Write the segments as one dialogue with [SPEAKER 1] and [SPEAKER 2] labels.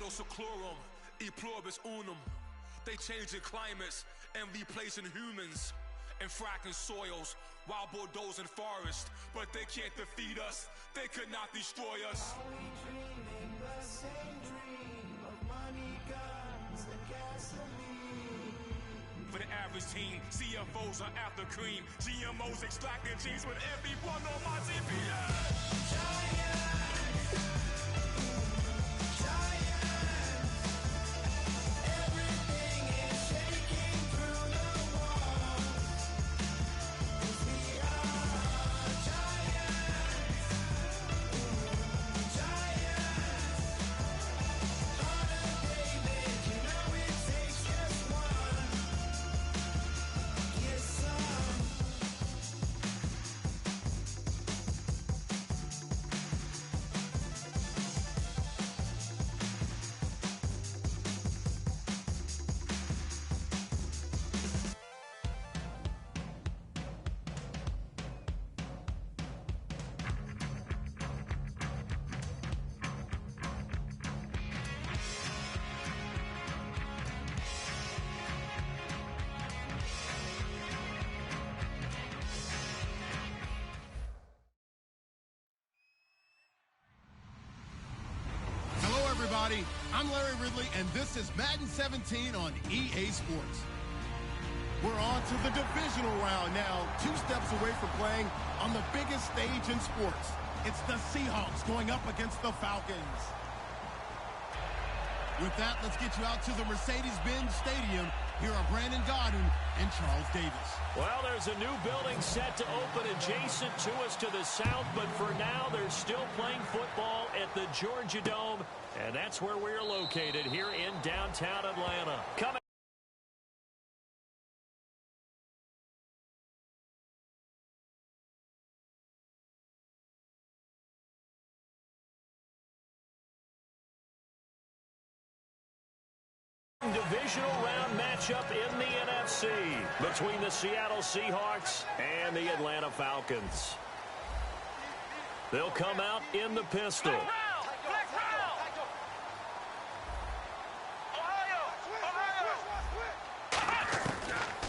[SPEAKER 1] seclorum, e pluribus unum. They changing climates and replacing humans and fracking soils, wild bulldozing forests, but they can't defeat us. They could not destroy us.
[SPEAKER 2] Are we dreaming the same dream of money, guns, and gasoline?
[SPEAKER 1] For the average team, CFOs are after cream. GMOs extracting genes with everyone on my CPS.
[SPEAKER 3] Everybody, I'm Larry Ridley, and this is Madden 17 on EA Sports. We're on to the divisional round now, 2 steps away from playing on the biggest stage in sports. It's the Seahawks going up against the Falcons. With that, let's get you out to the Mercedes-Benz Stadium. Here are Brandon Godden and Charles Davis.
[SPEAKER 4] Well, there's a new building set to open adjacent to us to the south, but for now, they're still playing football at the Georgia Dome, and that's where we're located here in downtown Atlanta. Coming divisional round matchup in the NFC between the Seattle Seahawks and the Atlanta Falcons. They'll come out in the pistol.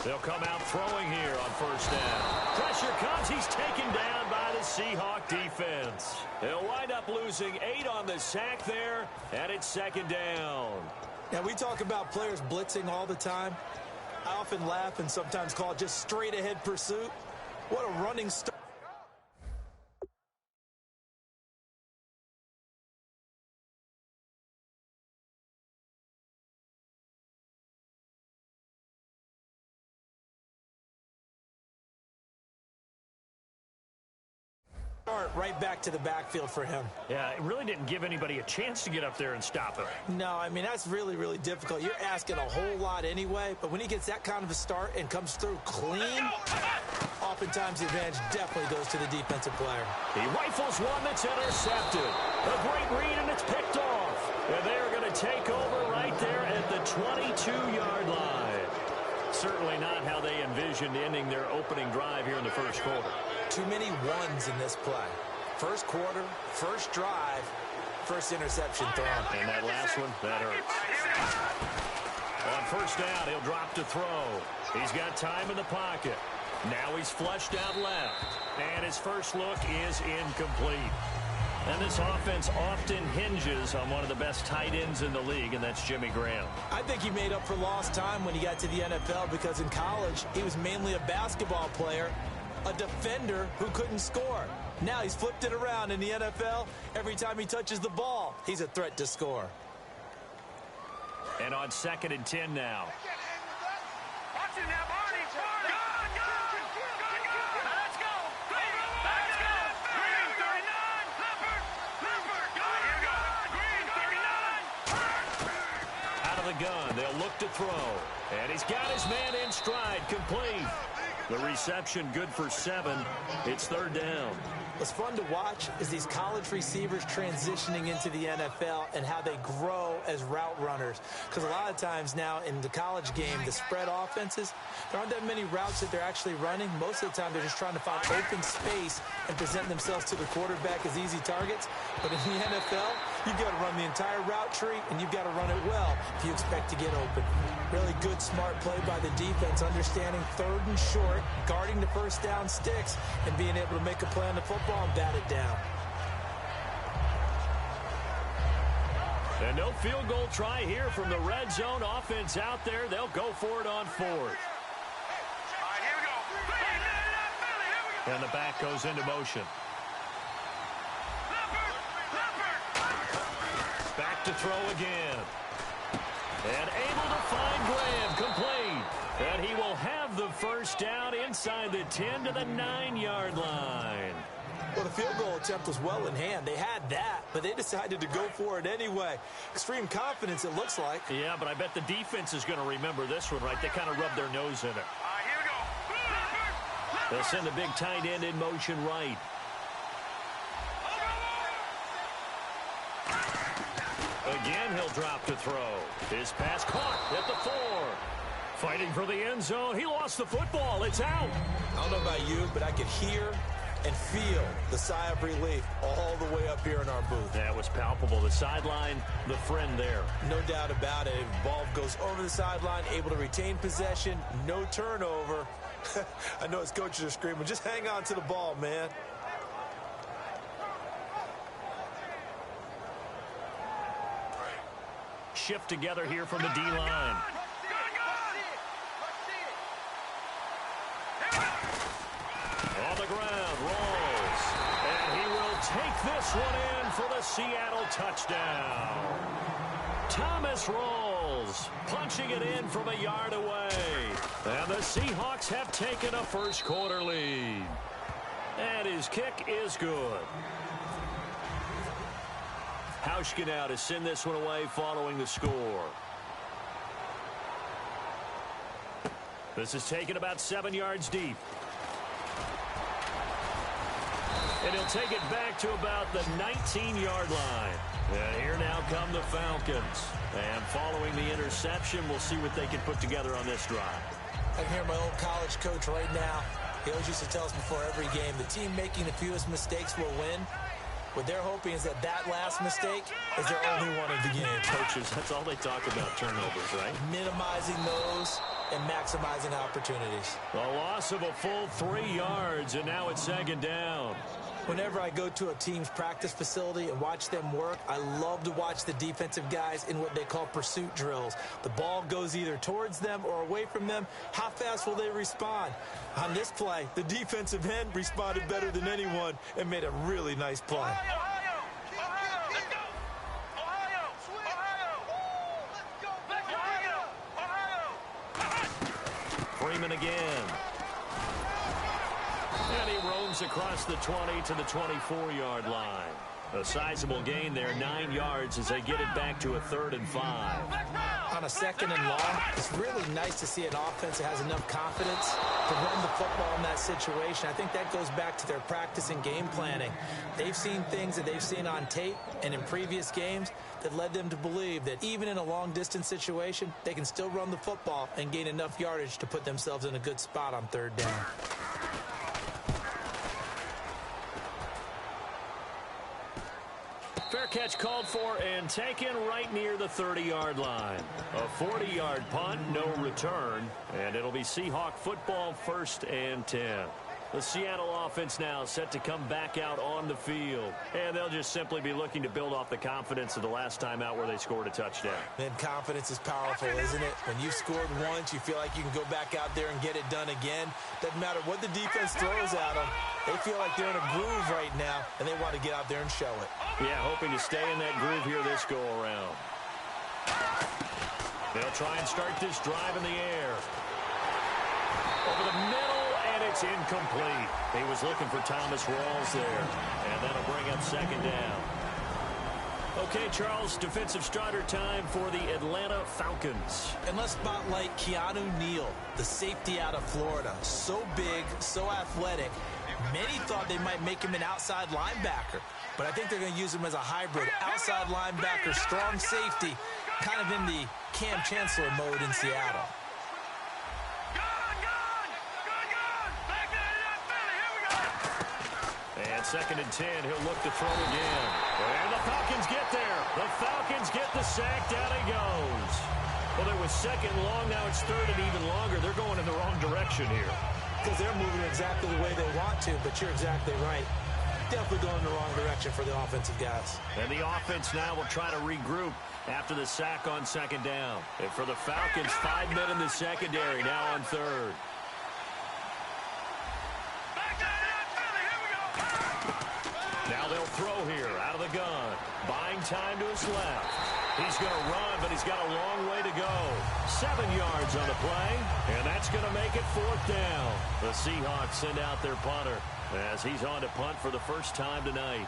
[SPEAKER 4] They'll come out throwing here on first down. Pressure comes. He's taken down by the Seahawk defense. They'll wind up losing 8 on the sack there, and it's second down.
[SPEAKER 5] Yeah, we talk about players blitzing all the time. I often laugh and sometimes call it just straight-ahead pursuit. What a running start. Right back to the backfield for him.
[SPEAKER 4] Yeah, it really didn't give anybody a chance to get up there and stop him.
[SPEAKER 5] No, I mean, that's really, really difficult. You're asking a whole lot anyway, but when he gets that kind of a start and comes through clean, oftentimes the advantage definitely goes to the defensive player.
[SPEAKER 4] He rifles one that's intercepted. A great read, and it's picked off. And they're going to take over right there at the 22-yard line. Certainly not how they envisioned ending their opening drive here in the first quarter.
[SPEAKER 5] Too many ones in this play. First quarter, first drive, first interception thrown.
[SPEAKER 4] And that last one, that hurts. On first down, he'll drop to throw. He's got time in the pocket. Now he's flushed out left. And his first look is incomplete. And this offense often hinges on one of the best tight ends in the league, and that's Jimmy Graham.
[SPEAKER 5] I think he made up for lost time when he got to the NFL because in college, he was mainly a basketball player, a defender who couldn't score. Now he's flipped it around in the NFL. Every time he touches the ball, he's a threat to score.
[SPEAKER 4] And on 2nd and 10 now. Gun. They'll look to throw. And he's got his man in stride, complete. The reception good for 7. It's 3rd down.
[SPEAKER 5] What's fun to watch is these college receivers transitioning into the NFL and how they grow as route runners. Because a lot of times now in the college game, the spread offenses, there aren't that many routes that they're actually running. Most of the time, they're just trying to find open space and present themselves to the quarterback as easy targets. But in the NFL, You've got to run the entire route tree, and you've got to run it well if you expect to get open. Really good, smart play by the defense, understanding third and short, guarding the first down sticks, and being able to make a play on the football and bat it down.
[SPEAKER 4] And no field goal try here from the red zone offense out there. They'll go for it on fourth. And the back goes into motion. Back to throw again. And able to find Graham, complete. And he will have the first down inside the 10 to the 9-yard line.
[SPEAKER 5] Well, the field goal attempt was well in hand. They had that, but they decided to go for it anyway. Extreme confidence, it looks like.
[SPEAKER 4] Yeah, but I bet the defense is going to remember this one, right? They kind of rubbed their nose in it. They'll send the big tight end in motion right. Again, he'll drop to throw. His pass caught at the 4. Fighting for the end zone. He lost the football. It's out.
[SPEAKER 5] I don't know about you, but I could hear and feel the sigh of relief all the way up here in our booth.
[SPEAKER 4] That was palpable. The sideline, the friend there.
[SPEAKER 5] No doubt about it. Ball goes over the sideline, able to retain possession, no turnover. I know his coaches are screaming, just hang on to the ball, man.
[SPEAKER 4] Shift together here from the D-line. On the ground, rolls. And he will take this one in for the Seattle touchdown. Thomas rolls, punching it in from a yard away. And the Seahawks have taken a first quarter lead. And his kick is good. Hauschka now to send this one away following the score. This is taken about 7 yards deep. And he'll take it back to about the 19-yard line. And here now come the Falcons. And following the interception, we'll see what they can put together on this drive.
[SPEAKER 5] I can hear my old college coach right now. He always used to tell us before every game, the team making the fewest mistakes will win. What they're hoping is that last mistake is their only one of the game.
[SPEAKER 4] Coaches, that's all they talk about, turnovers, right?
[SPEAKER 5] Minimizing those and maximizing opportunities.
[SPEAKER 4] A loss of a full 3 yards, and now it's second down.
[SPEAKER 5] Whenever I go to a team's practice facility and watch them work, I love to watch the defensive guys in what they call pursuit drills. The ball goes either towards them or away from them. How fast will they respond? On this play, the defensive end responded better than anyone and made a really nice play.
[SPEAKER 4] Freeman again. And he roams across the 20 to the 24-yard line. A sizable gain there, 9 yards as they get it back to a 3rd and 5.
[SPEAKER 5] On a 2nd and long, it's really nice to see an offense that has enough confidence to run the football in that situation. I think that goes back to their practice and game planning. They've seen things that they've seen on tape and in previous games that led them to believe that even in a long-distance situation, they can still run the football and gain enough yardage to put themselves in a good spot on 3rd down.
[SPEAKER 4] Fair catch called for and taken right near the 30-yard line. A 40-yard punt, no return, and it'll be Seahawk football 1st and 10. The Seattle offense now set to come back out on the field, and they'll just simply be looking to build off the confidence of the last time out where they scored a touchdown.
[SPEAKER 5] And confidence is powerful, isn't it? When you've scored once, you feel like you can go back out there and get it done again. Doesn't matter what the defense throws at them. They feel like they're in a groove right now, and they want to get out there and show it.
[SPEAKER 4] Yeah, hoping to stay in that groove here this go-around. They'll try and start this drive in the air. Over the middle, and it's incomplete. He was looking for Thomas Rawls there, and that'll bring up 2nd down. Okay, Charles, defensive starter time for the Atlanta Falcons.
[SPEAKER 5] And let's spotlight Keanu Neal, the safety out of Florida. So big, so athletic. Many thought they might make him an outside linebacker, but I think they're going to use him as a hybrid. Outside linebacker, strong safety, kind of in the Cam Chancellor mode in Seattle.
[SPEAKER 4] And 2nd and 10, he'll look to throw again. And the Falcons get there. The Falcons get the sack. Down he goes. Well, it was 2nd and long. Now it's 3rd and even longer. They're going in the wrong direction here.
[SPEAKER 5] Because they're moving exactly the way they want to, but you're exactly right. Definitely going in the wrong direction for the offensive guys.
[SPEAKER 4] And the offense now will try to regroup after the sack on 2nd down. And for the Falcons, 5 men in the secondary, now on 3rd. Now they'll throw here out of the gun. Buying time to his left. He's going to run, but he's got a long way to go. 7 yards on the play, and that's going to make it 4th down. The Seahawks send out their punter as he's on to punt for the first time tonight.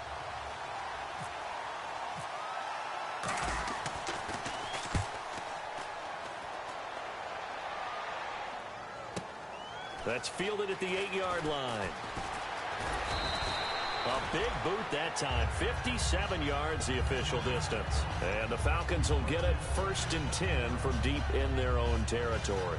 [SPEAKER 4] That's fielded at the 8-yard line. A big boot that time. 57 yards the official distance. And the Falcons will get it 1st and 10 from deep in their own territory.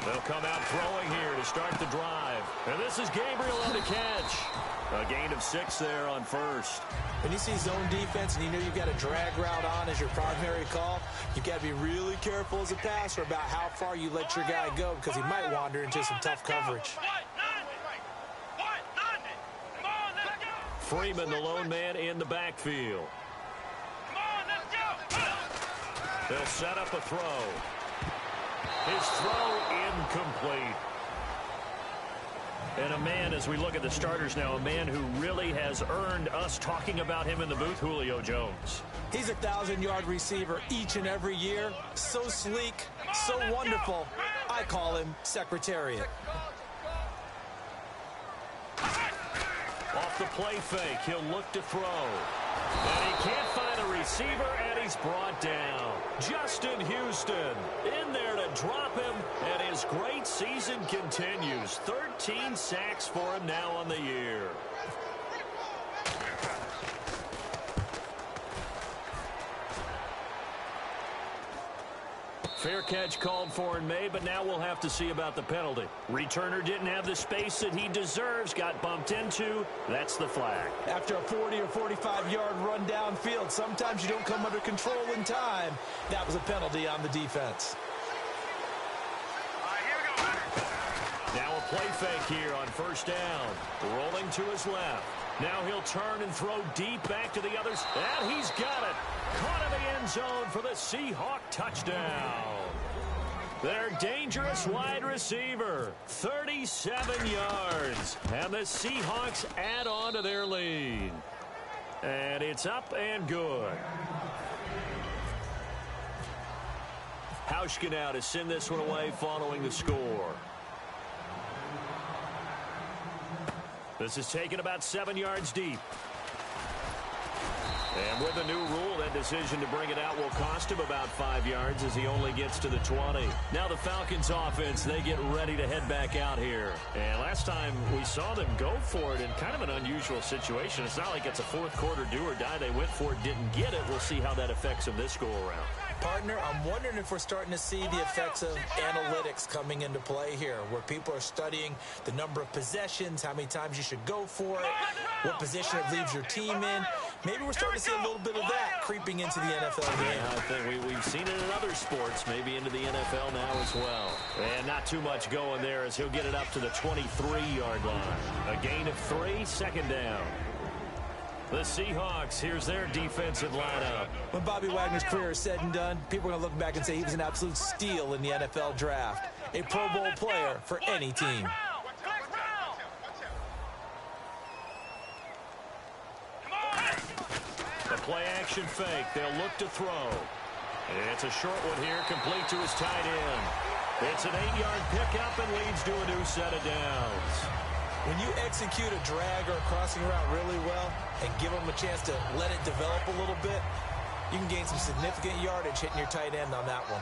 [SPEAKER 4] They'll come out throwing here to start the drive. And this is Gabriel on the catch. A gain of 6 there on 1st.
[SPEAKER 5] When you see zone defense and you know you've got a drag route on as your primary call, you've got to be really careful as a passer about how far you let your guy go because he might wander into some tough coverage.
[SPEAKER 4] Freeman, the lone man in the backfield. They'll set up a throw. His throw incomplete. And a man, as we look at the starters now, a man who really has earned us talking about him in the booth, Julio Jones.
[SPEAKER 5] He's a 1,000-yard receiver each and every year. So sleek, so wonderful. I call him Secretariat.
[SPEAKER 4] Off the play fake, he'll look to throw. And he can't find a receiver, and he's brought down. Justin Houston in there to drop him, and his great season continues. 13 sacks for him now on the year. Fair catch called for and made, but now we'll have to see about the penalty. Returner didn't have the space that he deserves, got bumped into. That's the flag.
[SPEAKER 5] After a 40 or 45-yard run downfield, sometimes you don't come under control in time. That was a penalty on the defense.
[SPEAKER 4] Now a play fake here on 1st down. Rolling to his left. Now he'll turn and throw deep back to the others. And he's got it. Caught in the end zone for the Seahawk touchdown. Their dangerous wide receiver. 37 yards. And the Seahawks add on to their lead. And it's up and good. Hauschka now to send this one away following the score. This is taken about 7 yards deep. And with the new rule, that decision to bring it out will cost him about 5 yards as he only gets to the 20. Now the Falcons offense, they get ready to head back out here. And last time we saw them go for it in kind of an unusual situation. It's not like it's a 4th quarter do or die. They went for it, didn't get it. We'll see how that affects them this go-around.
[SPEAKER 5] Partner, I'm wondering if we're starting to see the effects of analytics coming into play here, where people are studying the number of possessions, how many times you should go for it, what position it leaves your team in. Maybe we're starting to see a little bit of that creeping into the NFL game.
[SPEAKER 4] Yeah, I think we've seen it in other sports, maybe into the NFL now as well. And not too much going there as he'll get it up to the 23-yard line. A gain of 3, 2nd down. The Seahawks, here's their defensive lineup.
[SPEAKER 5] When Bobby Wagner's career is said and done, people are going to look back and say he was an absolute steal in the NFL draft. A Pro Bowl player for any team.
[SPEAKER 4] The play-action fake. They'll look to throw. It's a short one here, complete to his tight end. It's an 8-yard pickup and leads to a new set of downs.
[SPEAKER 5] When you execute a drag or a crossing route really well and give them a chance to let it develop a little bit, you can gain some significant yardage hitting your tight end on that one.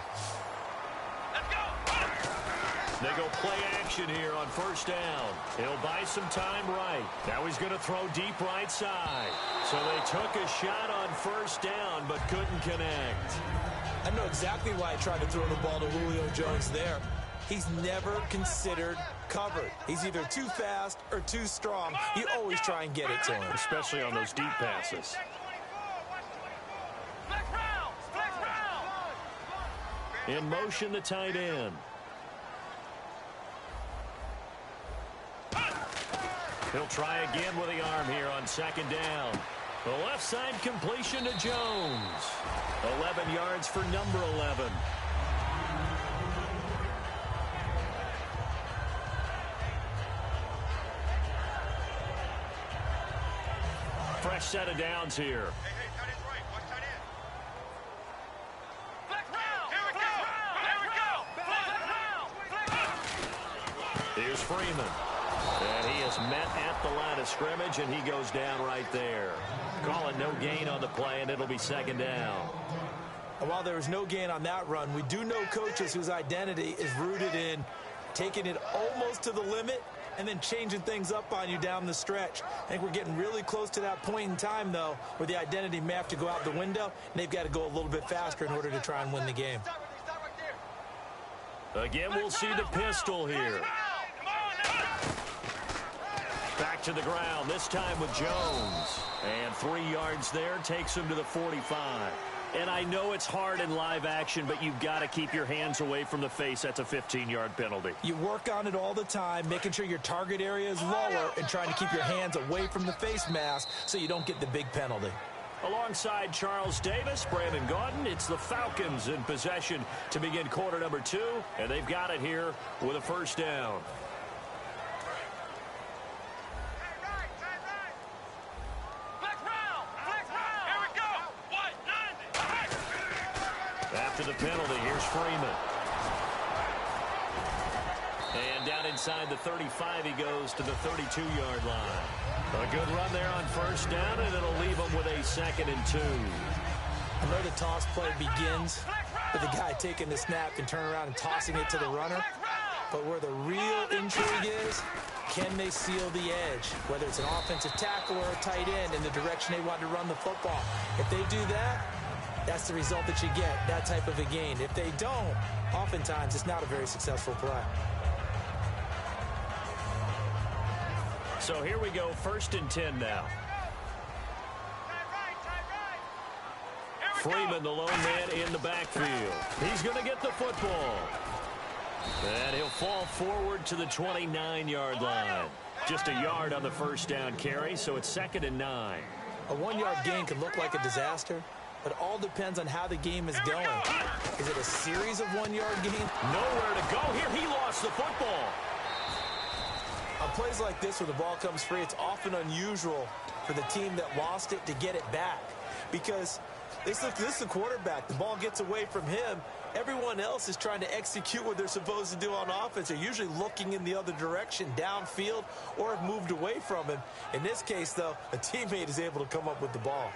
[SPEAKER 4] They go play action here on first down. He'll buy some time right. Now he's going to throw deep right side. So they took a shot on first down but couldn't connect.
[SPEAKER 5] I know exactly why I tried to throw the ball to Julio Jones there. He's never considered covered. He's either too fast or too strong. You always try and get it to him.
[SPEAKER 4] Especially on those deep passes. In motion, the tight end. He'll try again with the arm here on second down. The left side completion to Jones. 11 yards for number 11. Fresh set of downs here. Here's Freeman. And he is met at the line of scrimmage, and he goes down right there. Call it no gain on the play, and it'll be second down.
[SPEAKER 5] And while there was no gain on that run, we do know coaches whose identity is rooted in taking it almost to the limit and then changing things up on you down the stretch. I think we're getting really close to that point in time, though, where the identity may have to go out the window, and they've got to go a little bit faster in order to try and win the game.
[SPEAKER 4] Again, we'll see the pistol here. Back to the ground, this time with Jones. And 3 yards there, takes him to the 45. And I know it's hard in live action, but you've got to keep your hands away from the face. That's a 15-yard penalty.
[SPEAKER 5] You work on it all the time, making sure your target area is lower and trying to keep your hands away from the face mask so you don't get the big penalty.
[SPEAKER 4] Alongside Charles Davis, Brandon Gaudin, it's the Falcons in possession to begin quarter number 2, and they've got it here with a first down. After the penalty, here's Freeman. And down inside the 35, he goes to the 32-yard line. A good run there on first down, and it'll leave him with a 2nd and 2.
[SPEAKER 5] I know the toss play begins with the guy taking the snap and turning around and tossing it to the runner. But where the real intrigue is, can they seal the edge? Whether it's an offensive tackle or a tight end in the direction they want to run the football. If they do that, that's the result that you get, that type of a gain. If they don't, oftentimes it's not a very successful play.
[SPEAKER 4] So here we go, 1st and 10 now. Freeman, the lone man in the backfield. He's going to get the football. And he'll fall forward to the 29-yard line. Just a yard on the first down carry, so it's 2nd and 9.
[SPEAKER 5] A 1-yard gain can look like a disaster, but it all depends on how the game is going. Is it a series of 1-yard gains?
[SPEAKER 4] Nowhere to go here. He lost the football.
[SPEAKER 5] On plays like this where the ball comes free, it's often unusual for the team that lost it to get it back. Because this is the quarterback. The ball gets away from him. Everyone else is trying to execute what they're supposed to do on offense. They're usually looking in the other direction, downfield, or have moved away from him. In this case, though, a teammate is able to come up with the ball.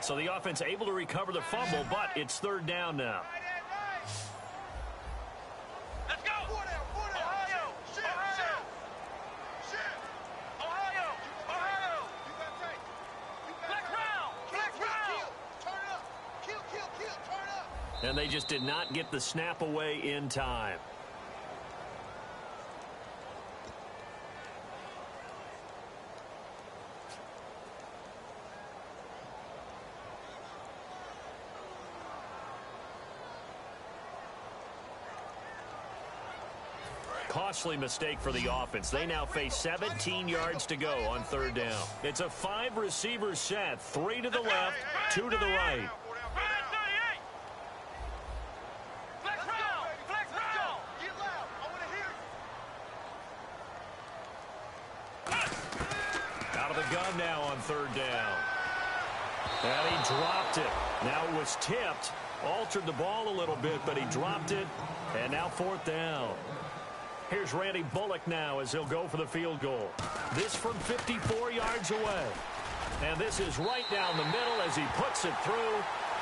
[SPEAKER 4] So the offense able to recover the fumble, but it's 3rd down now.
[SPEAKER 2] Let's go! Ohio! Ohio! Flex round! Turn up! Kill, turn up!
[SPEAKER 4] And they just did not get the snap away in time. Costly mistake for the offense. They now face 17 yards to go on 3rd down. It's a 5-receiver set. 3 to the left, 2 to the right. Out of the gun now on 3rd down. And he dropped it. Now it was tipped. Altered the ball a little bit, but he dropped it. And now 4th down. Here's Randy Bullock now as he'll go for the field goal. This from 54 yards away. And this is right down the middle as he puts it through.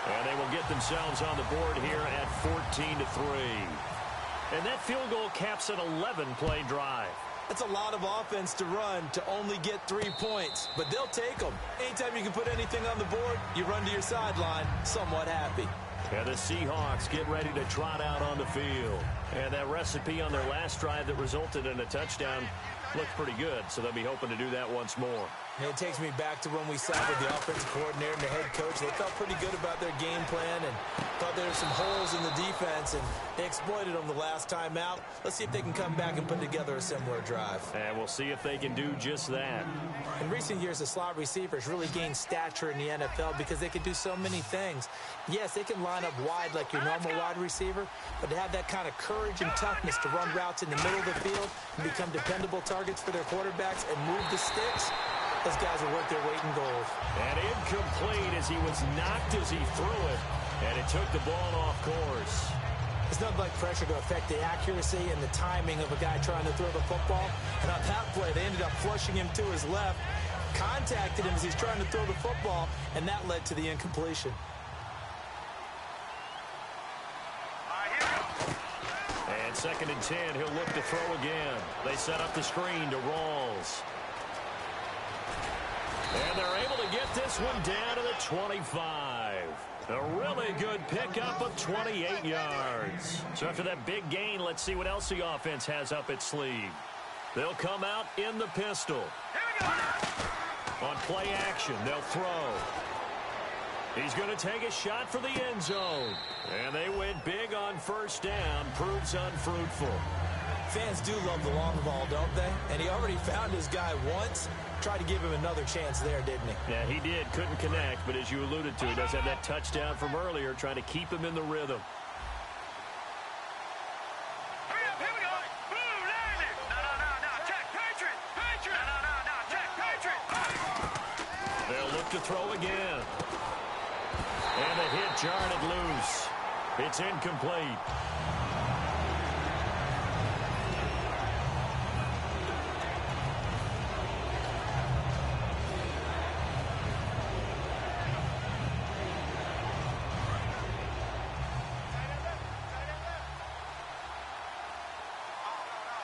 [SPEAKER 4] And they will get themselves on the board here at 14-3. And that field goal caps an 11-play drive.
[SPEAKER 5] That's a lot of offense to run to only get 3 points, but they'll take them. Anytime you can put anything on the board, you run to your sideline somewhat happy.
[SPEAKER 4] And the Seahawks get ready to trot out on the field. And that recipe on their last drive that resulted in a touchdown looked pretty good, so they'll be hoping to do that once more.
[SPEAKER 5] And it takes me back to when we sat with the offensive coordinator and the head coach. They felt pretty good about their game plan and thought there were some holes in the defense, and they exploited them the last time out. Let's see if they can come back and put together a similar drive.
[SPEAKER 4] And we'll see if they can do just that.
[SPEAKER 5] In recent years, the slot receivers really gained stature in the NFL because they can do so many things. Yes, they can line up wide like your normal wide receiver, but to have that kind of courage and toughness to run routes in the middle of the field and become dependable targets for their quarterbacks and move the sticks, those guys are worth their weight in gold.
[SPEAKER 4] And incomplete as he was knocked as he threw it, and it took the ball off course.
[SPEAKER 5] It's nothing like pressure to affect the accuracy and the timing of a guy trying to throw the football. And on that play, they ended up flushing him to his left, contacted him as he's trying to throw the football, and that led to the incompletion.
[SPEAKER 4] And 2nd and 10, he'll look to throw again. They set up the screen to Rawls. And they're able to get this one down to the 25. A really good pickup of 28 yards. So after that big gain, let's see what else the offense has up its sleeve. They'll come out in the pistol. On play action, they'll throw. He's going to take a shot for the end zone. And they went big on 1st down. Proves unfruitful.
[SPEAKER 5] Fans do love the long ball, don't they? And he already found his guy once. Tried to give him another chance there, didn't he?
[SPEAKER 4] Yeah, he did. Couldn't connect, but as you alluded to, he does have that touchdown from earlier, trying to keep him in the rhythm. They'll look to throw again. And the hit jarred it loose. It's incomplete.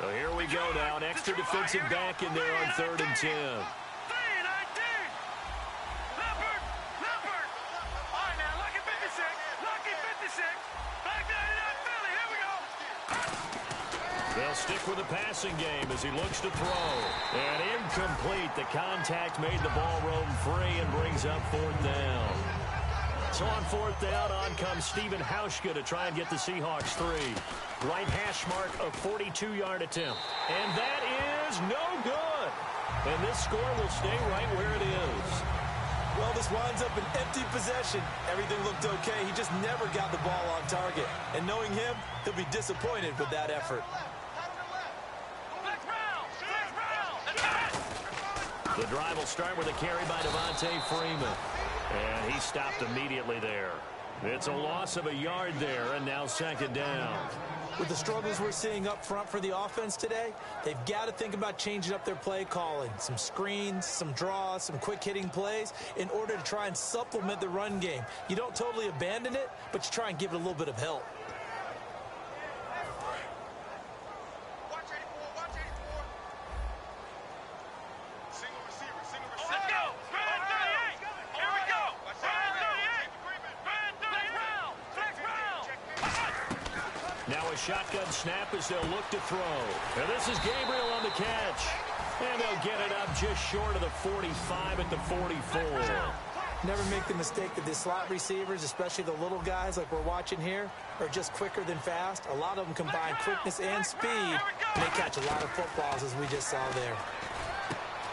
[SPEAKER 4] So here we go now. An extra defensive back in there on 3rd and 10. They'll stick with the passing game as he looks to throw. And incomplete. The contact made the ball roam free and brings up 4th down. So on 4th down, on comes Stephen Hauschka to try and get the Seahawks 3. Right hash mark of 42-yard attempt. And that is no good. And this score will stay right where it is.
[SPEAKER 5] Well, this winds up an empty possession. Everything looked okay. He just never got the ball on target. And knowing him, he'll be disappointed with that effort.
[SPEAKER 4] The drive will start with a carry by Devontae Freeman. And he stopped immediately there. It's a loss of a yard there, and now 2nd down.
[SPEAKER 5] With the struggles we're seeing up front for the offense today, they've got to think about changing up their play calling. Some screens, some draws, some quick-hitting plays in order to try and supplement the run game. You don't totally abandon it, but you try and give it a little bit of help.
[SPEAKER 4] Now a shotgun snap as they'll look to throw. And this is Gabriel on the catch. And they'll get it up just short of the 45 at the 44.
[SPEAKER 5] Never make the mistake that the slot receivers, especially the little guys like we're watching here, are just quicker than fast. A lot of them combine quickness and speed, and they catch a lot of footballs, as we just saw there.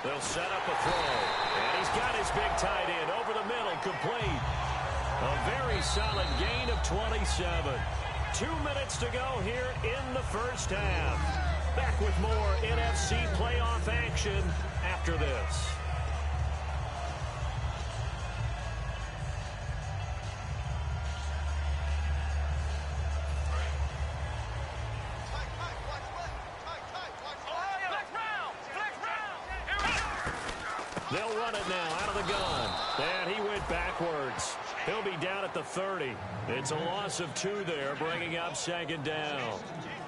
[SPEAKER 4] They'll set up a throw. And he's got his big tight end over the middle, complete. A very solid gain of 27. 2 minutes to go here in the 1st half. Back with more NFC playoff action after this. They'll run it now out of the gun. And he went backwards. He'll be down at the 30. It's a loss of 2 there, bringing up second down.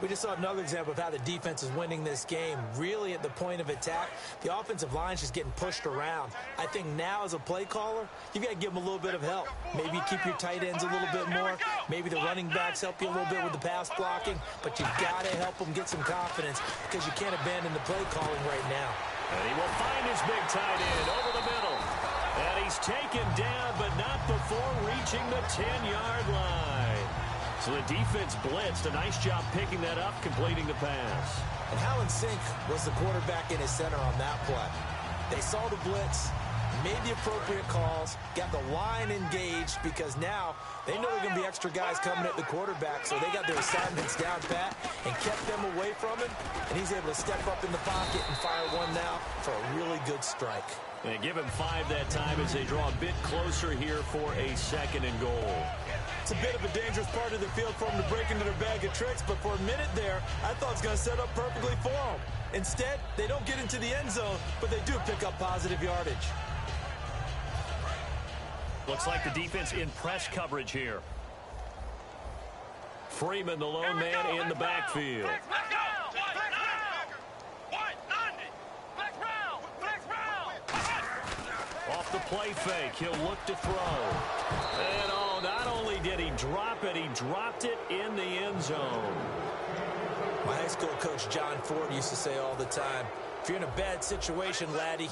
[SPEAKER 5] We just saw another example of how the defense is winning this game. Really at the point of attack, the offensive line's just getting pushed around. I think now as a play caller, you got to give them a little bit of help. Maybe keep your tight ends a little bit more. Maybe the running backs help you a little bit with the pass blocking. But you got to help them get some confidence because you can't abandon the play calling right now.
[SPEAKER 4] And he will find his big tight end over the middle. And he's taken down, but not before reaching the 10-yard line. So the defense blitzed. A nice job picking that up, completing the pass.
[SPEAKER 5] And how in sync was the quarterback in his center on that play? They saw the blitz, made the appropriate calls, got the line engaged because now they know there are going to be extra guys coming at the quarterback, so they got their assignments down pat and kept them away from him, and he's able to step up in the pocket and fire one now for a really good strike.
[SPEAKER 4] And give him 5 that time as they draw a bit closer here for a 2nd and goal.
[SPEAKER 5] It's a bit of a dangerous part of the field for them to break into their bag of tricks, but for a minute there, I thought it was going to set up perfectly for them. Instead, they don't get into the end zone, but they do pick up positive yardage.
[SPEAKER 4] Looks like the defense in press coverage here. Freeman, the lone man in the backfield. Off the play fake, he'll look to throw. And not only did he drop it, he dropped it in the end zone.
[SPEAKER 5] My high school coach, John Ford, used to say all the time, if you're in a bad situation, laddie,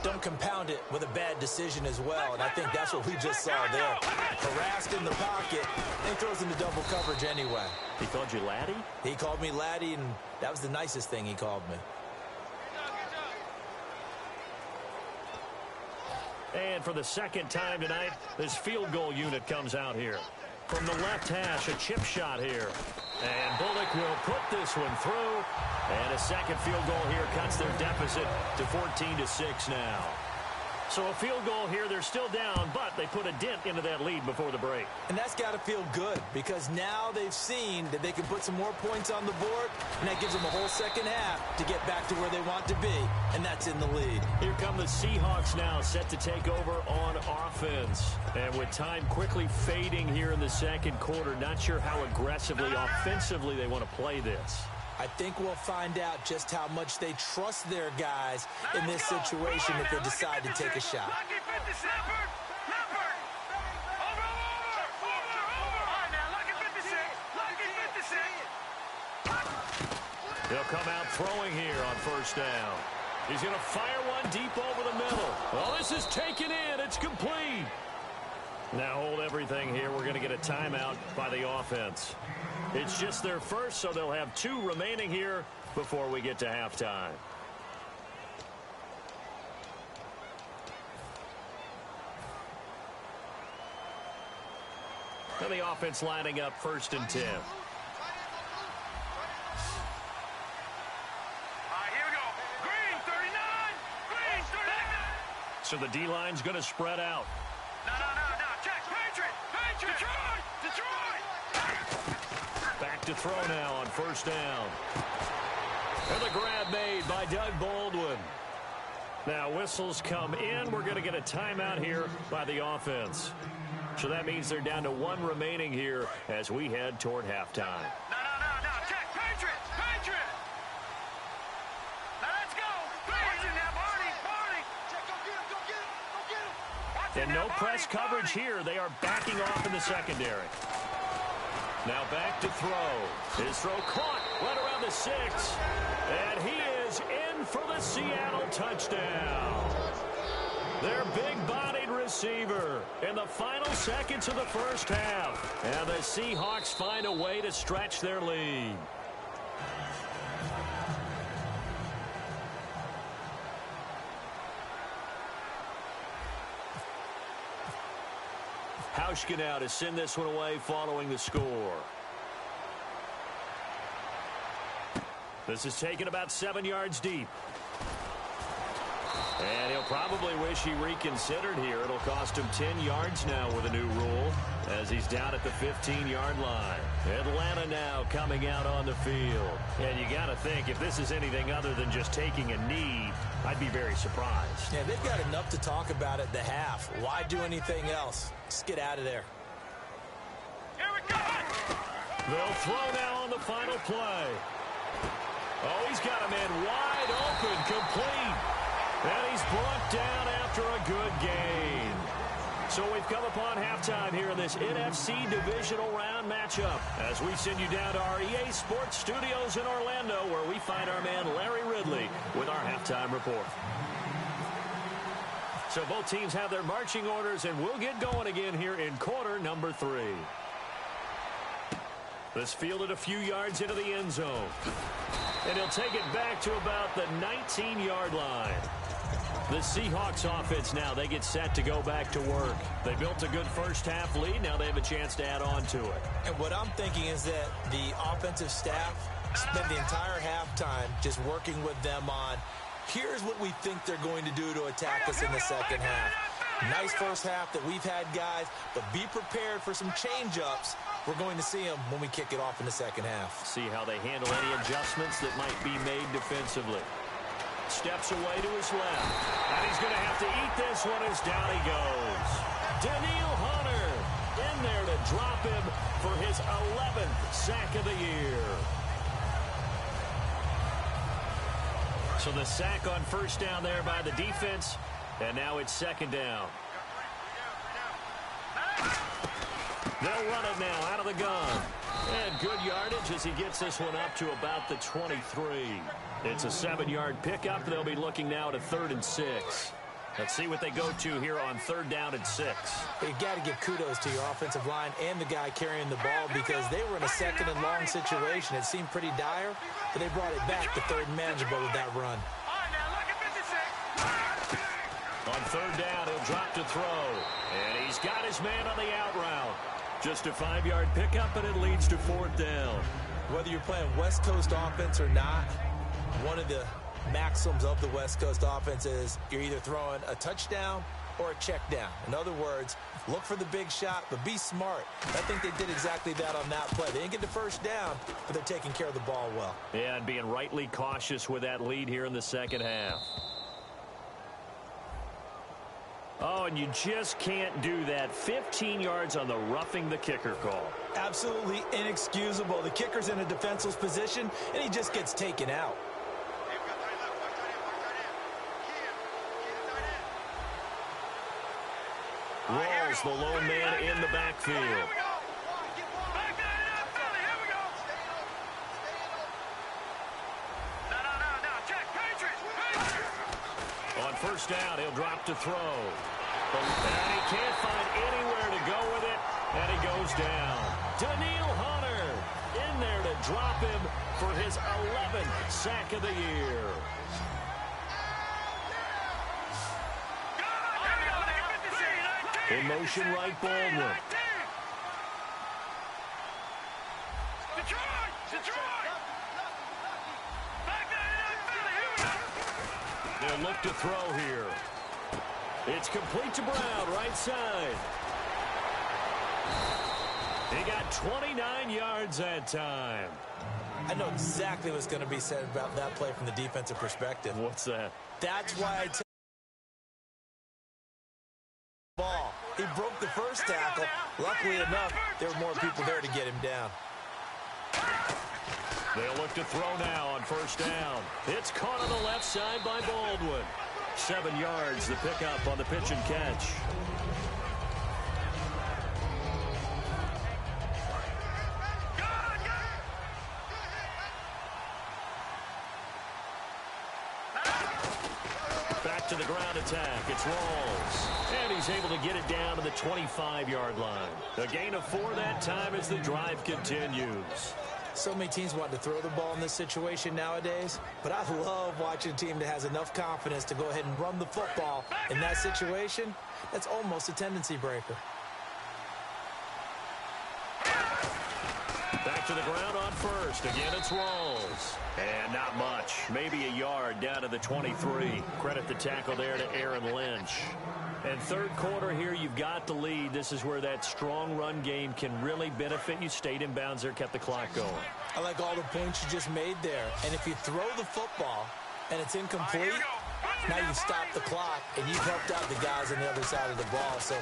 [SPEAKER 5] don't compound it with a bad decision as well. And I think that's what we just saw there. Harassed in the pocket, and he throws into double coverage anyway.
[SPEAKER 4] He called you laddie?
[SPEAKER 5] He called me laddie, and that was the nicest thing he called me.
[SPEAKER 4] And for the 2nd time tonight, this field goal unit comes out here. From the left hash, a chip shot here. And Bullock will put this one through. And a 2nd field goal here cuts their deficit to 14-6 now. So a field goal here, they're still down, but they put a dent into that lead before the break.
[SPEAKER 5] And that's got to feel good because now they've seen that they can put some more points on the board, and that gives them a whole 2nd half to get back to where they want to be, and that's in the lead.
[SPEAKER 4] Here come the Seahawks now, set to take over on offense. And with time quickly fading here in the 2nd quarter, not sure how aggressively, offensively they want to play this.
[SPEAKER 5] I think we'll find out just how much they trust their guys in this situation if they decide to take a shot.
[SPEAKER 4] He'll come out throwing here on 1st down. He's going to fire one deep over the middle. Well, this is taken in. It's complete. Now hold everything here. We're going to get a timeout by the offense. It's just their first, so they'll have 2 remaining here before we get to halftime. And the offense lining up 1st and 10.
[SPEAKER 6] Here we go. Green, 39. Green, 39.
[SPEAKER 4] So the D-line's going to spread out.
[SPEAKER 6] No. Check. Patriot. Detroit.
[SPEAKER 4] Back to throw now on 1st down. And the grab made by Doug Baldwin. Now whistles come in. We're going to get a timeout here by the offense. So that means they're down to 1 remaining here as we head toward halftime.
[SPEAKER 6] No. Check. Patriot. Now let's go. Watch it now, Barney. Check. Go get him.
[SPEAKER 4] And no press coverage here. They are backing off in the secondary. Now back to throw. His throw caught right around the 6. And he is in for the Seattle touchdown. Their big-bodied receiver in the final seconds of the 1st half. And the Seahawks find a way to stretch their lead. Hauschka now to send this one away following the score. This is taken about 7 yards deep. And he'll probably wish he reconsidered here. It'll cost him 10 yards now with a new rule as he's down at the 15-yard line. Atlanta now coming out on the field. And you got to think, if this is anything other than just taking a knee, I'd be very surprised.
[SPEAKER 5] Yeah, they've got enough to talk about at the half. Why do anything else? Just get out of there.
[SPEAKER 6] Here we go.
[SPEAKER 4] They'll throw now on the final play. Oh, he's got a man wide open, complete. And he's brought down after a good gain. So we've come upon halftime here in this NFC Divisional Round matchup as we send you down to our EA Sports Studios in Orlando where we find our man Larry Ridley with our halftime report. So both teams have their marching orders, and we'll get going again here in quarter number 3. This fielded a few yards into the end zone. And he'll take it back to about the 19-yard line. The Seahawks offense now, they get set to go back to work. They built a good first-half lead. Now they have a chance to add on to it.
[SPEAKER 5] And what I'm thinking is that the offensive staff spent the entire halftime just working with them on, here's what we think they're going to do to attack us in the second half. Nice first half that we've had, guys, but be prepared for some change-ups. We're going to see them when we kick it off in the second half.
[SPEAKER 4] See how they handle any adjustments that might be made defensively. Steps away to his left. And he's going to have to eat this one as down he goes. Danielle Hunter in there to drop him for his 11th sack of the year. So the sack on first down there by the defense. And now it's second down. They'll run it now out of the gun. And good yardage as he gets this one up to about the 23. It's a 7-yard pickup. They'll be looking now to 3rd and 6. Let's see what they go to here on 3rd down and 6.
[SPEAKER 5] You got to give kudos to your offensive line and the guy carrying the ball because they were in a second and long situation. It seemed pretty dire, but they brought it back to 3rd and manageable with that run.
[SPEAKER 4] On 3rd down, he'll drop to throw. And he's got his man on the out route. Just a 5-yard pickup, and it leads to 4th down.
[SPEAKER 5] Whether you're playing West Coast offense or not, one of the maxims of the West Coast offense is you're either throwing a touchdown or a check down. In other words, look for the big shot, but be smart. I think they did exactly that on that play. They didn't get the first down, but they're taking care of the ball well.
[SPEAKER 4] Yeah, and being rightly cautious with that lead here in the second half. Oh, and you just can't do that. 15 yards on the roughing the kicker call.
[SPEAKER 5] Absolutely inexcusable. The kicker's in a defenseless position, and he just gets taken out.
[SPEAKER 4] Rawls, the lone man in the backfield. On first down, he'll drop to throw. And he can't find anywhere to go with it, and he goes down. Danielle Hunter in there to drop him for his 11th sack of the year. In motion, right, Baldwin. They'll look to throw here. It's complete to Brown, right side. He got 29 yards that time.
[SPEAKER 5] I know exactly what's going to be said about that play from the defensive perspective.
[SPEAKER 4] What's that?
[SPEAKER 5] That's why I tell ball. He broke the first tackle. Luckily enough, there were more people there to get him down.
[SPEAKER 4] They'll look to throw now on first down. It's caught on the left side by Baldwin. 7 yards, the pickup on the pitch and catch. Back to the ground attack. It's Rawls. And he's able to get it down to the 25-yard line. A gain of 4 that time as the drive continues.
[SPEAKER 5] So many teams want to throw the ball in this situation nowadays, but I love watching a team that has enough confidence to go ahead and run the football. In that situation, that's almost a tendency breaker.
[SPEAKER 4] Back back to the ground on first. Again, it's Rawls. And not much. Maybe a yard down to the 23. Credit the tackle there to Aaron Lynch. And third quarter here, you've got the lead. This is where that strong run game can really benefit you. Stayed in bounds there, kept the clock going.
[SPEAKER 5] I like all the points you just made there. And if you throw the football and it's incomplete, now you stop the clock and you've helped out the guys on the other side of the ball. So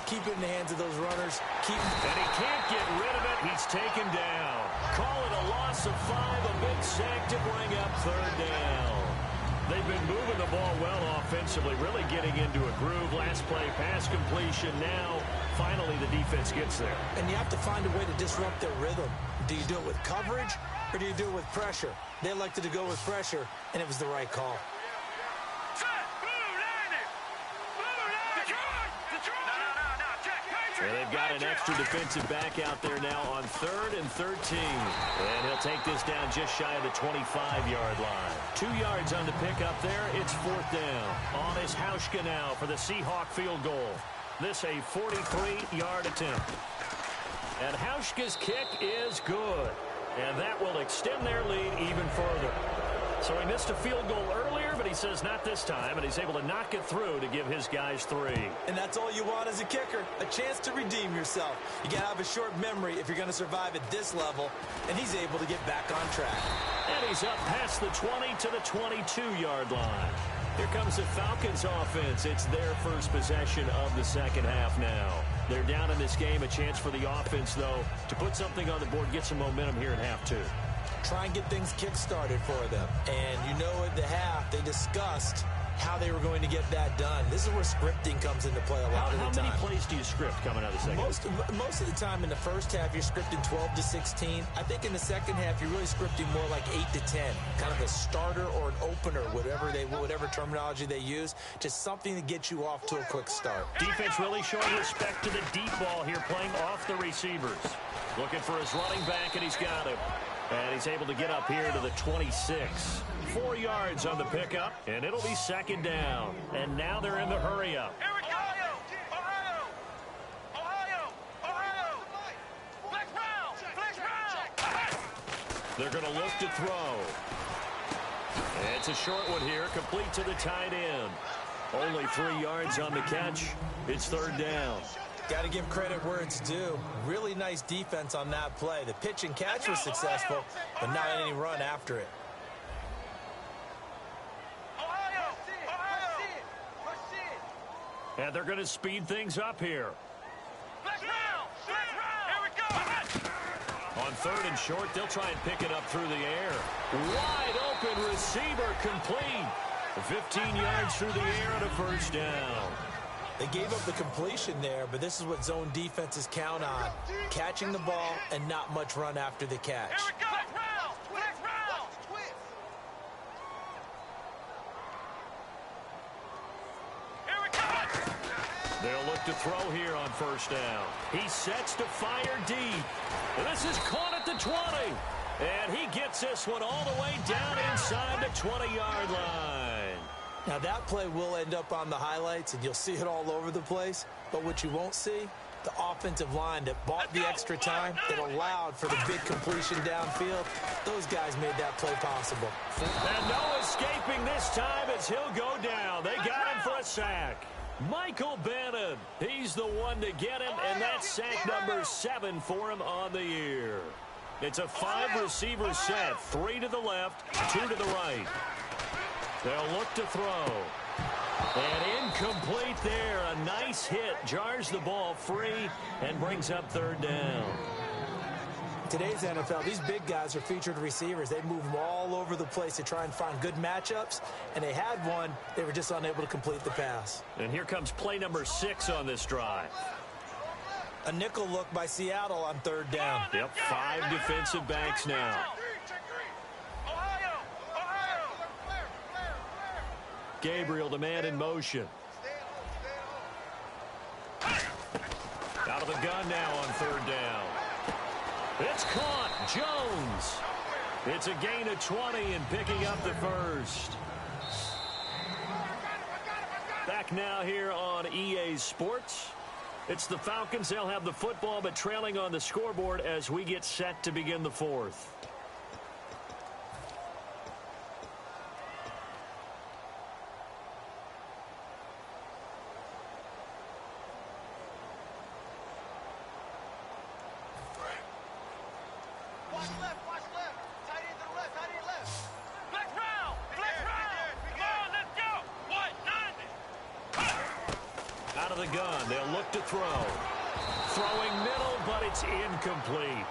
[SPEAKER 5] keep it in the hands of those runners.
[SPEAKER 4] And he can't get rid of it. He's taken down. Call it a loss of 5, a big sack to bring up third down. They've been moving the ball well offensively, really getting into a groove. Last play, pass completion. Now, finally, the defense gets there.
[SPEAKER 5] And you have to find a way to disrupt their rhythm. Do you do it with coverage or do you do it with pressure? They elected to go with pressure, and it was the right call.
[SPEAKER 4] And they've got an extra defensive back out there now on 3rd and 13. And he'll take this down just shy of the 25-yard line. 2 yards on the pickup there. It's 4th down. On is Hauschka now for the Seahawk field goal. This a 43-yard attempt. And Hauschka's kick is good. And that will extend their lead even further. So he missed a field goal earlier, but he says not this time, and he's able to knock it through to give his guys 3.
[SPEAKER 5] And that's all you want as a kicker, a chance to redeem yourself. You got to have a short memory if you're going to survive at this level, and he's able to get back on track.
[SPEAKER 4] And he's up past the 20 to the 22-yard line. Here comes the Falcons offense. It's their first possession of the second half now. They're down in this game. A chance for the offense, though, to put something on the board, get some momentum here in half 2.
[SPEAKER 5] Try and get things kick-started for them. And you know at the half, they discussed how they were going to get that done. This is where scripting comes into play a lot of the time.
[SPEAKER 4] How many plays do you script coming out of the second half?
[SPEAKER 5] Most of the time in the first half, you're scripting 12 to 16. I think in the second half, you're really scripting more like 8 to 10. Kind of a starter or an opener, whatever terminology they use. Just something to get you off to a quick start.
[SPEAKER 4] Defense really showing respect to the deep ball here, playing off the receivers. Looking for his running back, and he's got him. And he's able to get up here to the 26. 4 yards on the pickup, and it'll be 2nd down. And now they're in the hurry-up.
[SPEAKER 6] Here we go! Ohio! Flex round!
[SPEAKER 4] They're going to look to throw. And it's a short one here, complete to the tight end. Only 3 yards on the catch. It's 3rd down.
[SPEAKER 5] Got to give credit where it's due. Really nice defense on that play. The pitch and catch was successful, but not any run after it.
[SPEAKER 4] And they're going to speed things up here. On 3rd and short, they'll try and pick it up through the air. Wide open receiver complete. 15 yards through the air and a 1st down.
[SPEAKER 5] They gave up the completion there, but this is what zone defenses count on. Catching the ball and not much run after the catch.
[SPEAKER 4] They'll look to throw here on 1st down. He sets to fire deep. And this is caught at the 20. And he gets this one all the way down inside the 20-yard line.
[SPEAKER 5] Now, that play will end up on the highlights, and you'll see it all over the place. But what you won't see, the offensive line that bought the extra time, that allowed for the big completion downfield, those guys made that play possible.
[SPEAKER 4] And no escaping this time as he'll go down. They got him for a sack. Michael Bannon, he's the one to get him, and that's sack number 7 for him on the year. It's a 5-receiver set, 3 to the left, 2 to the right. They'll look to throw. And incomplete there. A nice hit. Jars the ball free and brings up 3rd down.
[SPEAKER 5] Today's NFL, these big guys are featured receivers. They move them all over the place to try and find good matchups. And they had one. They were just unable to complete the pass.
[SPEAKER 4] And here comes play number 6 on this drive.
[SPEAKER 5] A nickel look by Seattle on 3rd down.
[SPEAKER 4] Yep, 5 defensive backs now. Gabriel, the man in motion. Out of the gun now on 3rd down. It's caught. Jones. It's a gain of 20 and picking up the 1st. Back now here on EA Sports. It's the Falcons. They'll have the football, but trailing on the scoreboard as we get set to begin the fourth.
[SPEAKER 6] Watch left. Tight end to the left, tight end left. Flex round. Come on, let's go. 190.
[SPEAKER 4] Out of the gun, they'll look to throw. Throwing middle, but it's incomplete.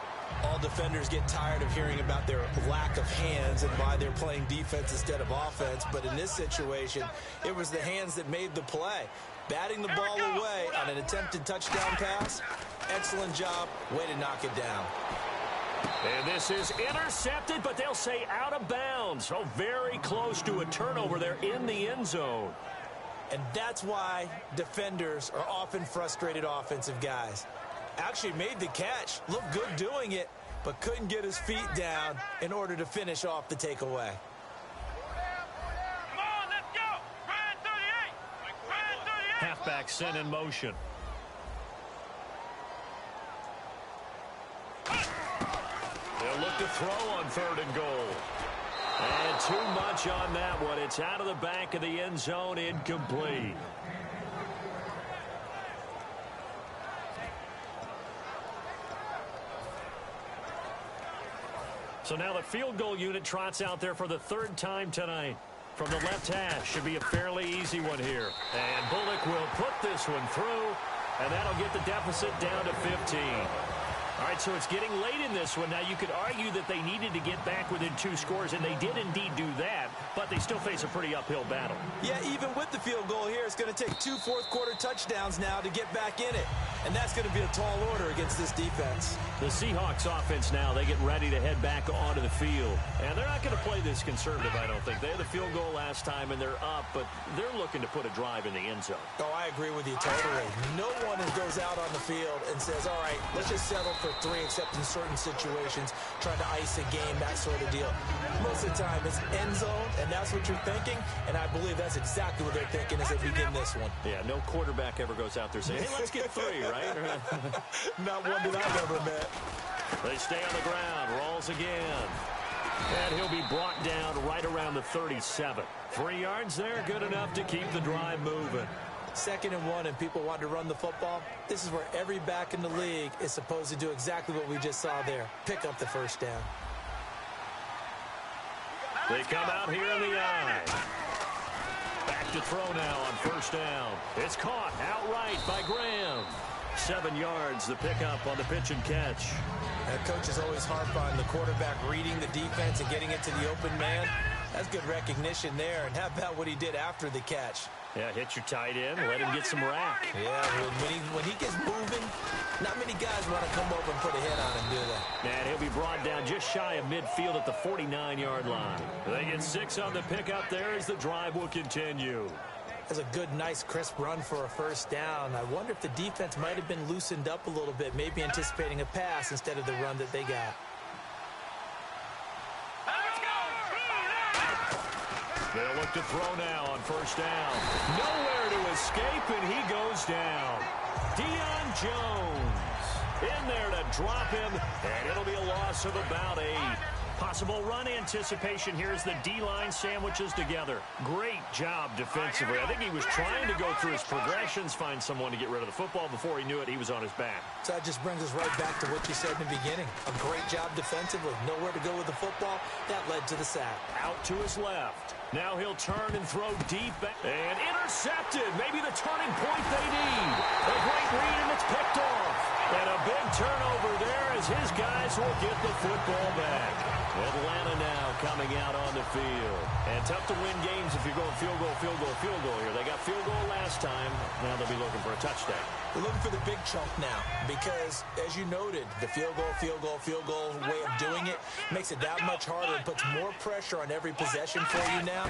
[SPEAKER 5] All defenders get tired of hearing about their lack of hands and why they're playing defense instead of offense. But in this situation, it was the hands that made the play. Batting the ball away on an attempted touchdown pass. Excellent job. Way to knock it down.
[SPEAKER 4] And this is intercepted, but they'll say out of bounds. So very close to a turnover there in the end zone.
[SPEAKER 5] And that's why defenders are often frustrated offensive guys. Actually made the catch, looked good doing it, but couldn't get his feet down in order to finish off the takeaway.
[SPEAKER 6] Come on, let's go. Ryan 38.
[SPEAKER 4] Halfback sent in motion. They'll look to throw on 3rd and goal. And too much on that one. It's out of the back of the end zone, incomplete. So now the field goal unit trots out there for the 3rd time tonight. From the left hash, should be a fairly easy one here. And Bullock will put this one through, and that'll get the deficit down to 15. All right, so it's getting late in this one. Now, you could argue that they needed to get back within 2 scores, and they did indeed do that, but they still face a pretty uphill battle.
[SPEAKER 5] Yeah, even with the field goal here, it's going to take 2 fourth-quarter touchdowns now to get back in it. And that's going to be a tall order against this defense.
[SPEAKER 4] The Seahawks offense now, they get ready to head back onto the field. And they're not going to play this conservative, I don't think. They had the field goal last time, and they're up, but they're looking to put a drive in the end zone.
[SPEAKER 5] Oh, I agree with you totally. No one goes out on the field and says, all right, let's just settle for 3, except in certain situations, trying to ice a game, that sort of deal. Most of the time, it's end zone, and that's what you're thinking, and I believe that's exactly what they're thinking as they begin this one.
[SPEAKER 4] Yeah, no quarterback ever goes out there saying, hey, let's get 3, right?
[SPEAKER 5] Not one that I've ever met.
[SPEAKER 4] They stay on the ground, rolls again. And he'll be brought down right around the 37. 3 yards there, good enough to keep the drive moving.
[SPEAKER 5] 2nd and 1, and people want to run the football. This is where every back in the league is supposed to do exactly what we just saw there. Pick up the 1st down.
[SPEAKER 4] They come out here in the eye. Back to throw now on 1st down. It's caught outright by Graham. 7 yards, the pickup on the pitch and catch.
[SPEAKER 5] And coaches always harp on the quarterback reading the defense and getting it to the open man. That's good recognition there. And how about what he did after the catch?
[SPEAKER 4] Yeah, hit your tight end, let him get some rack.
[SPEAKER 5] Yeah, when he gets moving, not many guys want to come over and put a hit on him, do they?
[SPEAKER 4] And he'll be brought down just shy of midfield at the 49-yard line. They get 6 on the pickup there as the drive will continue.
[SPEAKER 5] That's a good, nice, crisp run for a 1st down. I wonder if the defense might have been loosened up a little bit, maybe anticipating a pass instead of the run that they got.
[SPEAKER 4] They'll look to throw now on 1st down. Nowhere to escape, and he goes down. Deion Jones in there to drop him, and it'll be a loss of about 8. Possible run anticipation here as the D-line sandwiches together. Great job defensively. I think he was trying to go through his progressions, find someone to get rid of the football. Before he knew it, he was on his back.
[SPEAKER 5] So that just brings us right back to what you said in the beginning. A great job defensively. Nowhere to go with the football. That led to the sack.
[SPEAKER 4] Out to his left. Now he'll turn and throw deep. And intercepted. Maybe the turning point they need. A great read, and it's picked off. And a big turnover there as his guys will get the football back. Atlanta now coming out on the field. And tough to win games if you're going field goal here. They got field goal last time. Now they'll be looking for a touchdown.
[SPEAKER 5] They're looking for the big chunk now because, as you noted, the field goal way of doing it makes it that much harder and puts more pressure on every possession for you now.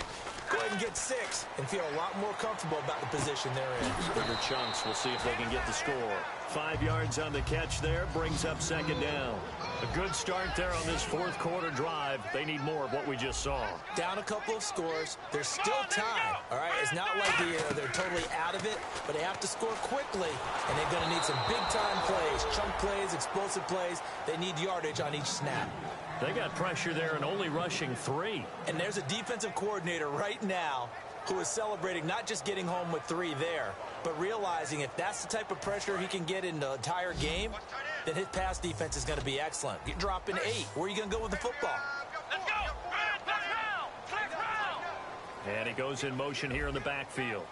[SPEAKER 5] Go ahead and get 6 and feel a lot more comfortable about the position they're in.
[SPEAKER 4] Bigger chunks. We'll see if they can get the score. 5 yards on the catch there, brings up second down. A good start there on this fourth quarter drive. They need more of what we just saw.
[SPEAKER 5] Down a couple of scores. There's still time, all right? It's not like they're totally out of it, but they have to score quickly, and they're going to need some big-time plays, chunk plays, explosive plays. They need yardage on each snap.
[SPEAKER 4] They got pressure there and only rushing 3.
[SPEAKER 5] And there's a defensive coordinator right now who is celebrating not just getting home with 3 there, but realizing if that's the type of pressure he can get in the entire game, then his pass defense is going to be excellent. You're dropping 8. Where are you going to go with the football?
[SPEAKER 6] Let's go! Flex round!
[SPEAKER 4] And he goes in motion here in the backfield.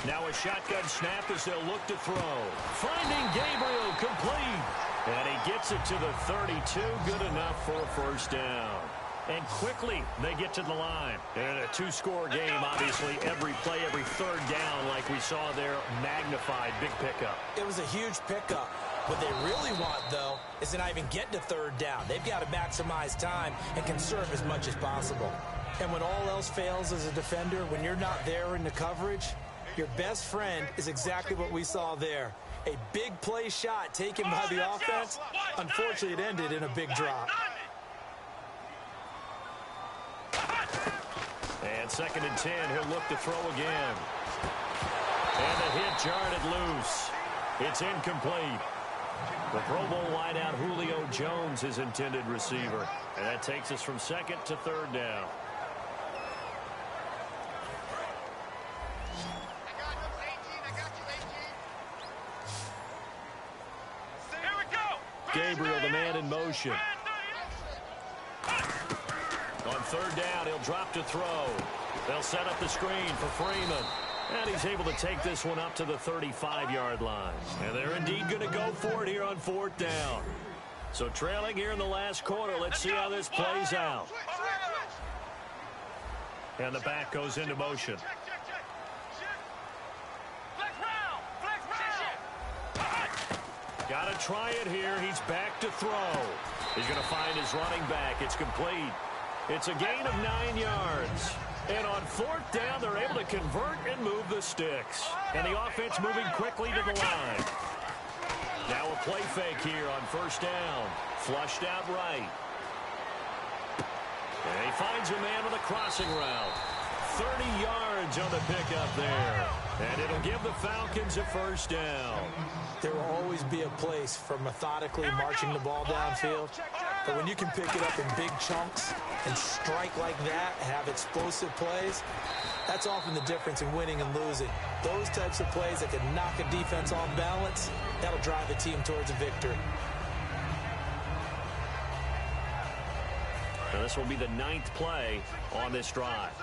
[SPEAKER 4] Now a shotgun snap as they'll look to throw. Finding Gabriel complete. And he gets it to the 32. Good enough for a first down. And quickly they get to the line. In a 2-score game, obviously, every play, every third down, like we saw there, magnified, big pickup.
[SPEAKER 5] It was a huge pickup. What they really want, though, is to not even get to third down. They've got to maximize time and conserve as much as possible. And when all else fails as a defender, when you're not there in the coverage, your best friend is exactly what we saw there. A big play shot taken by the offense. Unfortunately, it ended in a big drop.
[SPEAKER 4] And 2nd and 10, he'll look to throw again. And the hit jarred it loose. It's incomplete. The Pro Bowl wideout Julio Jones, his intended receiver. And that takes us from 2nd to 3rd down. Gabriel, the man in motion. On 3rd down, he'll drop to throw. They'll set up the screen for Freeman. And he's able to take this one up to the 35-yard line. And they're indeed going to go for it here on 4th down. So trailing here in the last quarter, let's see how this plays out. And the back goes into motion. Got to try it here. He's back to throw. He's going to find his running back. It's complete. It's a gain of 9 yards. And on 4th down, they're able to convert and move the sticks. And the offense moving quickly to the line. Now a play fake here on 1st down. Flushed out right. And he finds a man with a crossing route. 30 yards on the pickup there. And it'll give the Falcons a 1st down.
[SPEAKER 5] There will always be a place for methodically marching the ball downfield. But when you can pick it up in big chunks and strike like that, have explosive plays, that's often the difference in winning and losing. Those types of plays that can knock a defense off balance, that'll drive a team towards a victory.
[SPEAKER 4] Now this will be the 9th play on this drive.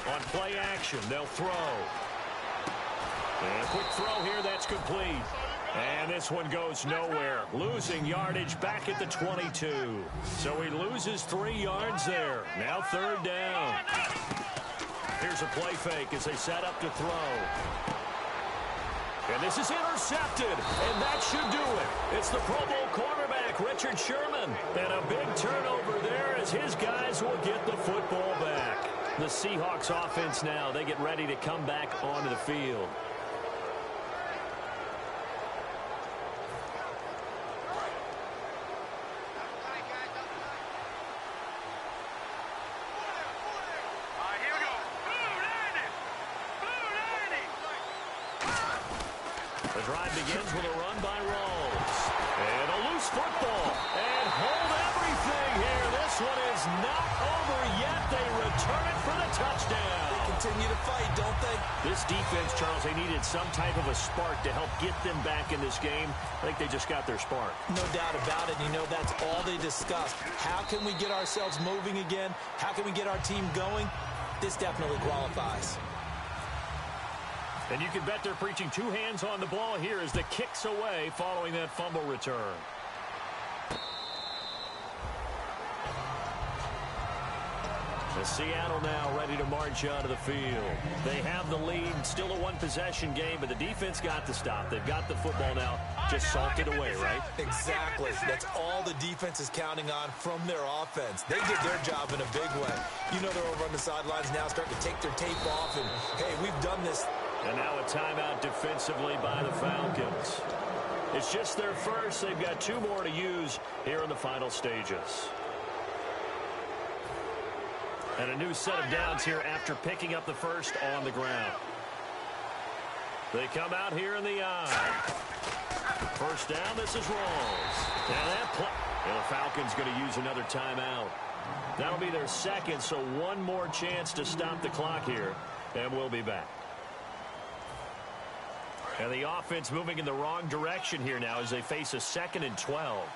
[SPEAKER 4] On play action, they'll throw. And a quick throw here, that's complete. And this one goes nowhere. Losing yardage back at the 22. So he loses 3 yards there. Now 3rd down. Here's a play fake as they set up to throw. And this is intercepted. And that should do it. It's the Pro Bowl cornerback, Richard Sherman. And a big turnover there as his guys will get the football back. The Seahawks offense now, they get ready to come back onto the field. The drive begins with a run by Rawls. And a loose football. And hold everything here. This one is not over yet. They return it for the touchdown.
[SPEAKER 5] They continue to fight, don't they?
[SPEAKER 4] This defense, Charles, they needed some type of a spark to help get them back in this game. I think they just got their spark.
[SPEAKER 5] No doubt about it. You know, that's all they discussed. How can we get ourselves moving again? How can we get our team going? This definitely qualifies.
[SPEAKER 4] And you can bet they're preaching 2 hands on the ball here as the kick's away following that fumble return. Seattle now ready to march onto the field. They have the lead, still a one-possession game, but the defense got the stop. They've got the football now, just salted away, right?
[SPEAKER 5] Exactly. That's all the defense is counting on from their offense. They did their job in a big way. You know they're over on the sidelines now starting to take their tape off, and, hey, we've done this.
[SPEAKER 4] And now a timeout defensively by the Falcons. It's just their first. They've got 2 more to use here in the final stages. And a new set of downs here after picking up the first on the ground. They come out here in the eye. First down, this is Rawls. And that play. And the Falcons going to use another timeout. That'll be their second, so one more chance to stop the clock here. And we'll be back. And the offense moving in the wrong direction here now as they face a 2nd and 12.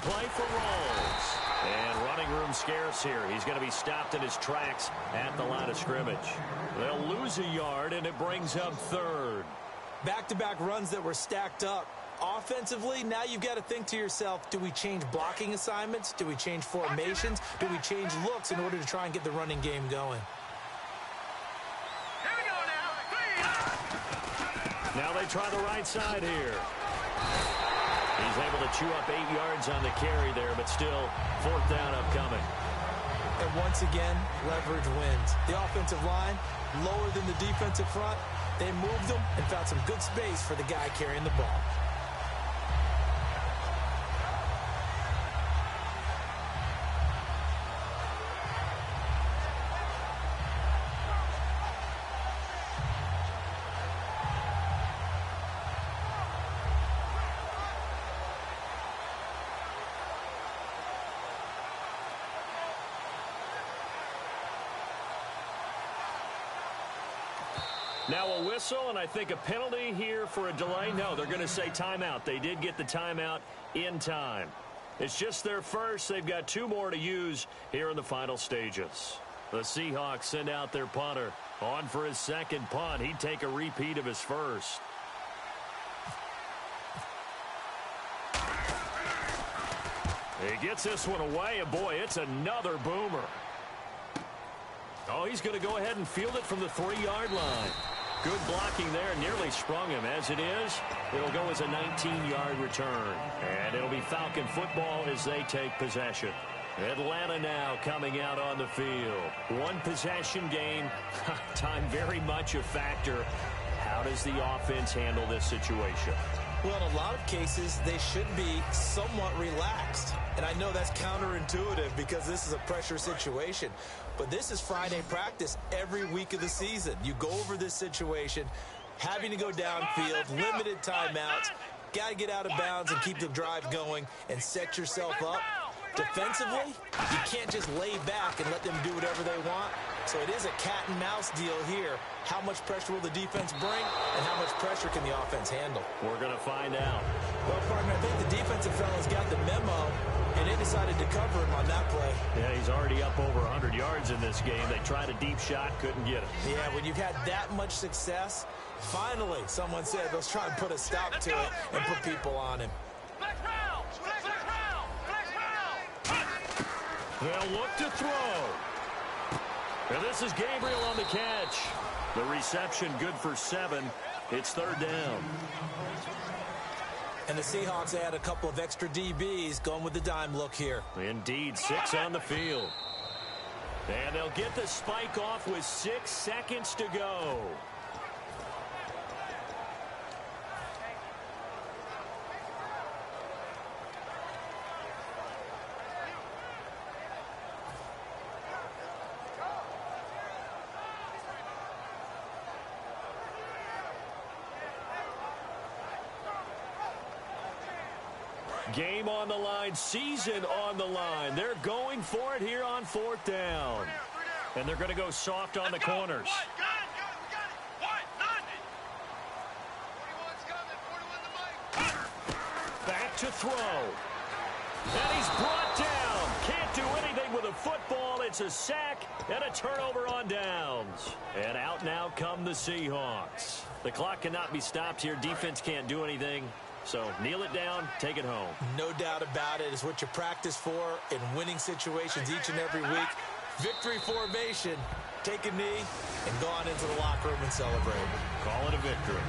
[SPEAKER 4] Play for Rawls. And running room scarce here. He's going to be stopped in his tracks at the line of scrimmage. They'll lose a yard, and it brings up 3rd.
[SPEAKER 5] Back-to-back runs that were stacked up. Offensively, now you've got to think to yourself, do we change blocking assignments? Do we change formations? Do we change looks in order to try and get the running game going?
[SPEAKER 6] Here we go now.
[SPEAKER 4] Now they try the right side here. He's able to chew up 8 yards on the carry there, but still 4th down upcoming.
[SPEAKER 5] And once again, leverage wins. The offensive line, lower than the defensive front. They moved them and found some good space for the guy carrying the ball.
[SPEAKER 4] Now a whistle, and I think a penalty here for a delay. No, they're going to say timeout. They did get the timeout in time. It's just their first. They've got 2 more to use here in the final stages. The Seahawks send out their punter on for his 2nd punt. He'd take a repeat of his first. He gets this one away, and boy, it's another boomer. Oh, he's going to go ahead and field it from the 3-yard line. Good blocking there, nearly sprung him. As it is, it'll go as a 19-yard return. And it'll be Falcon football as they take possession. Atlanta now coming out on the field. One possession game, time very much a factor. How does the offense handle this situation?
[SPEAKER 5] Well, in a lot of cases, they should be somewhat relaxed. And I know that's counterintuitive because this is a pressure situation. But this is Friday practice every week of the season. You go over this situation, having to go downfield, limited timeouts, got to get out of bounds and keep the drive going and set yourself up. Defensively, you can't just lay back and let them do whatever they want. So it is a cat and mouse deal here. How much pressure will the defense bring and how much pressure can the offense handle?
[SPEAKER 4] We're going to find out.
[SPEAKER 5] Well, partner, I think the defensive fellas got the memo, and they decided to cover him on that play.
[SPEAKER 4] Yeah, he's already up over 100 yards in this game. They tried a deep shot, couldn't get it.
[SPEAKER 5] Yeah, when you've had that much success, finally someone said, let's try and put a stop to it and put people on him.
[SPEAKER 4] They'll look to throw. And this is Gabriel on the catch. The reception good for 7. It's 3rd down.
[SPEAKER 5] And the Seahawks add a couple of extra DBs going with the dime look here.
[SPEAKER 4] Indeed, 6 on the field. And they'll get the spike off with 6 seconds to go. Game on the line, season on the line. They're going for it here on 4th down. And they're going to go soft on the corners. Back to throw. And he's brought down. Can't do anything with a football. It's a sack and a turnover on downs. And out now come the Seahawks. The clock cannot be stopped here. Defense can't do anything. So kneel it down, take it home.
[SPEAKER 5] No doubt about it. It's what you practice for in winning situations each and every week. Victory formation. Take a knee and go on into the locker room and celebrate.
[SPEAKER 4] Call it a victory.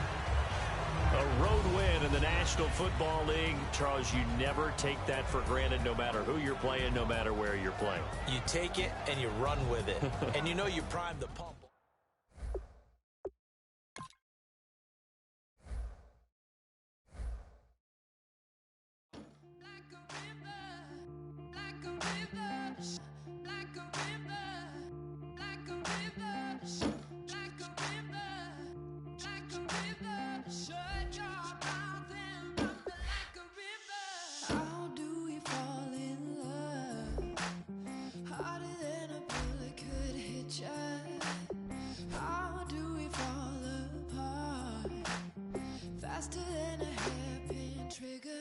[SPEAKER 4] A road win in the National Football League. Charles, you never take that for granted no matter who you're playing, no matter where you're playing.
[SPEAKER 5] You take it and you run with it. And you know you prime the pump.
[SPEAKER 7] Faster than a hairpin trigger.